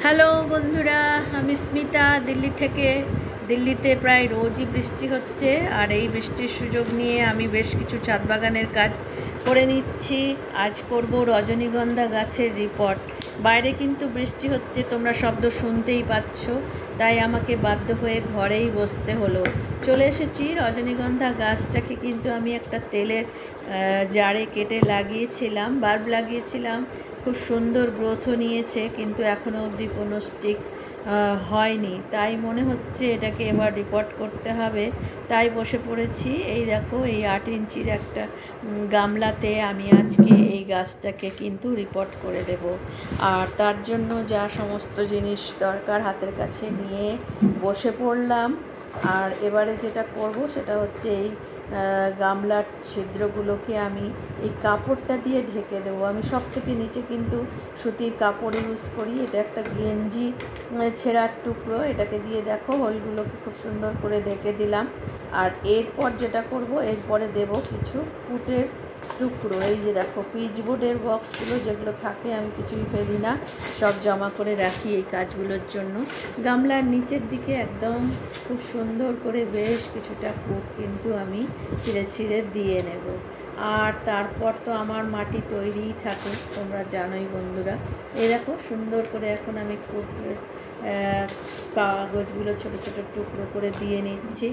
Hello বন্ধুরা, আমি স্মিতা দিল্লি থেকে। দিল্লিতে প্রায় রোজই বৃষ্টি হচ্ছে, আর এই বৃষ্টির সুযোগ নিয়ে আমি বেশ কিছু ছাদ বাগানের কাজ করে নিচ্ছি। আজ করব রজনীগন্ধা গাছের রিপোর্ট। বাইরে কিন্তু বৃষ্টি হচ্ছে, তোমরা শব্দ শুনতেই পাচ্ছ, তাই আমাকে বাধ্য হয়ে ঘরেই বসতে হলো। চলে এসেছি। রজনীগন্ধা গাছটাকে কিন্তু আমি একটা তেলের জারে কেটে লাগিয়েছিলাম, বাল্ব লাগিয়েছিলাম। খুব সুন্দর গ্রোথও নিয়েছে, কিন্তু এখনও অবধি কোনো স্টিক হয়নি। তাই মনে হচ্ছে এটাকে এবার রিপোর্ট করতে হবে। তাই বসে পড়েছি। এই দেখো, এই 8 ইঞ্চির একটা গামলাতে আমি আজকে এই গাছটাকে কিন্তু রিপোর্ট করে দেব। আর তার জন্য যা সমস্ত জিনিস দরকার হাতের কাছে নিয়ে বসে পড়লাম। আর এবারে যেটা করব সেটা হচ্ছে এই গামলার ছিদ্রগুলোকে আমি এই কাপড়টা দিয়ে ঢেকে দেবো। আমি সব থেকে নিচে কিন্তু সুতির কাপড় ইউজ করি। এটা একটা গেঞ্জি ছেঁড়ার টুকরো, এটাকে দিয়ে দেখো হোলগুলোকে খুব সুন্দর করে ঢেকে দিলাম। আর এরপর যেটা করব, এরপরে দেব কিছু কুটের টুকরো। এই যে দেখো, পিচবোর্ডের বক্সগুলো যেগুলো থাকে আমি কিছুই ফেলি না, সব জমা করে রাখি এই কাজগুলোর জন্য। গামলার নিচের দিকে একদম খুব সুন্দর করে বেশ কিছুটা কুট কিন্তু আমি ছিঁড়ে ছিঁড়ে দিয়ে নেব। আর তারপর তো আমার মাটি তৈরিই থাকে, তোমরা জানোই বন্ধুরা। এই দেখো, সুন্দর করে এখন আমি কুটের কাগজগুলো ছোটো ছোটো টুকরো করে দিয়ে নিচ্ছি।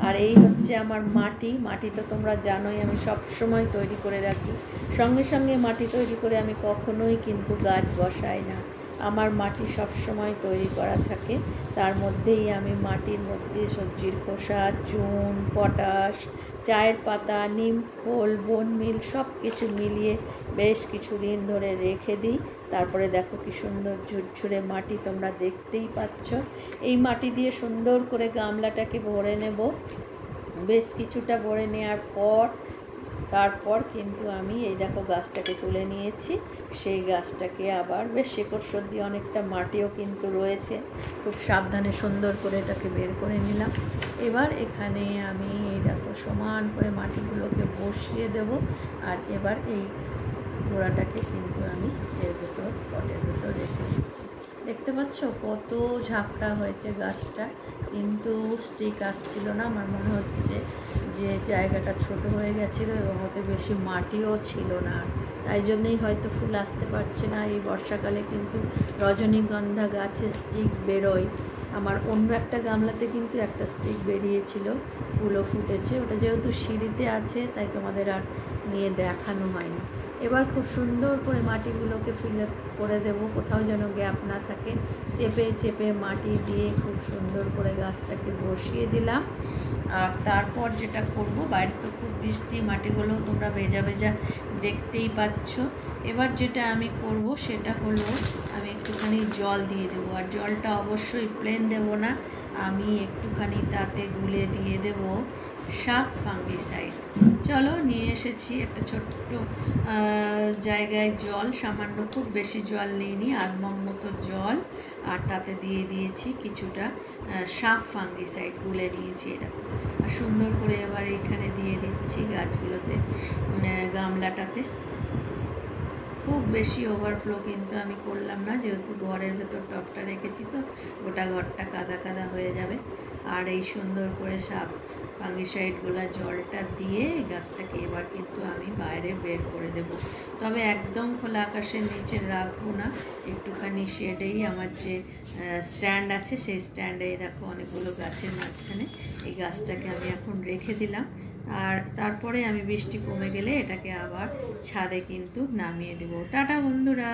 আর এই হচ্ছে আমার মাটি। মাটি তো তোমরা জানোই আমি সব সময় তৈরি করে রাখি। সঙ্গে সঙ্গে মাটি তৈরি করে আমি কখনোই কিন্তু গাছ বসাই না। আমার মাটি সব সময় তৈরি করা থাকে। তার মধ্যেই আমি মাটির মধ্যে সবজির খোসা, চুন, পটাশ, চায়ের পাতা, নিম খোল, বোন মিল সব কিছু মিলিয়ে বেশ কিছুদিন ধরে রেখে দিই। তারপরে দেখো কি সুন্দর ঝুরঝুরে মাটি, তোমরা দেখতেই পাচ্ছ। এই মাটি দিয়ে সুন্দর করে গামলাটাকে ভরে নেব। বেশ কিছুটা ভরে নেওয়ার পর তারপর কিন্তু আমি এই দেখো গাছটাকে তুলে নিয়েছি। সেই গাছটাকে আবার বেশ শেকড় সর্দি অনেকটা মাটিও কিন্তু রয়েছে, খুব সাবধানে সুন্দর করে এটাকে বের করে নিলাম। এবার এখানে আমি এই দেখো সমান করে মাটিগুলোকে বসিয়ে দেব। আর এবার এই গোড়াটাকে কিন্তু আমি এর ভেতর পটের ভেতর রেখে দিচ্ছি। দেখতে পাচ্ছ কত ঝাপটা হয়েছে গাছটা, কিন্তু স্টিক আসছিল না। আমার মনে হচ্ছে যে জায়গাটা ছোট হয়ে গেছিলো এবং ওতে বেশি মাটিও ছিল না, তাই জন্যই হয়তো ফুল আসতে পারছে না। এই বর্ষাকালে কিন্তু রজনীগন্ধা গাছে স্টিক বেরোয়। আমার অন্য একটা গামলাতে কিন্তু একটা স্টিক বেরিয়েছিল, ফুলও ফুটেছে। ওটা যেহেতু সিঁড়িতে আছে তাই তোমাদের আর নিয়ে দেখানো হয়নি। এবার খুব সুন্দর করে মাটিগুলোকে ফিল আপ করে দেবো, কোথাও যেন গ্যাপ না থাকে। চেপে চেপে মাটি দিয়ে খুব সুন্দর করে গাছটাকে বসিয়ে দিলাম। আর তারপর যেটা করব, বাইরে তো খুব বৃষ্টি, মাটিগুলো তোমরা ভেজা ভেজা দেখতেই পাচ্ছ। এবার যেটা আমি করব সেটা হলো আমি একটুখানি জল দিয়ে দেবো। আর জলটা অবশ্যই প্লেন দেব না, আমি একটুখানি তাতে গুলে দিয়ে দেব সাফ ফাঙ্গিসাইড। চলো, নিয়ে এসেছি একটা ছোট্ট জায়গায় জল, সামান্য, খুব বেশি জল নিইনি, আধমগ মতো জল। আর তাতে দিয়ে দিয়েছি কিছুটা সাফ ফাঙ্গিসাইড, গুলে নিয়েছি দেখো। আর সুন্দর করে এবার এইখানে দিয়ে দিচ্ছি গাছগুলোতে, গামলাটাতে। খুব বেশি ওভারফ্লো কিন্তু আমি করলাম না, যেহেতু ঘরের ভেতর টবটা রেখেছি তো গোটা ঘরটা কাদা কাদা হয়ে যাবে। আর এই সুন্দর করে সাপ ফাঙ্গিসাইডগুলো জলটা দিয়ে গাছটাকে এবার কিন্তু আমি বাইরে বের করে দেব। তবে একদম খোলা আকাশের নিচে রাখবো না, একটুখানি শেডেই আমার যে স্ট্যান্ড আছে সেই স্ট্যান্ডেই দেখো অনেকগুলো গাছের মাঝখানে এই গাছটাকে আমি এখন রেখে দিলাম। আর তারপরে আমি বৃষ্টি কমে গেলে এটাকে আবার ছাদে কিন্তু নামিয়ে দেবো। টাটা বন্ধুরা।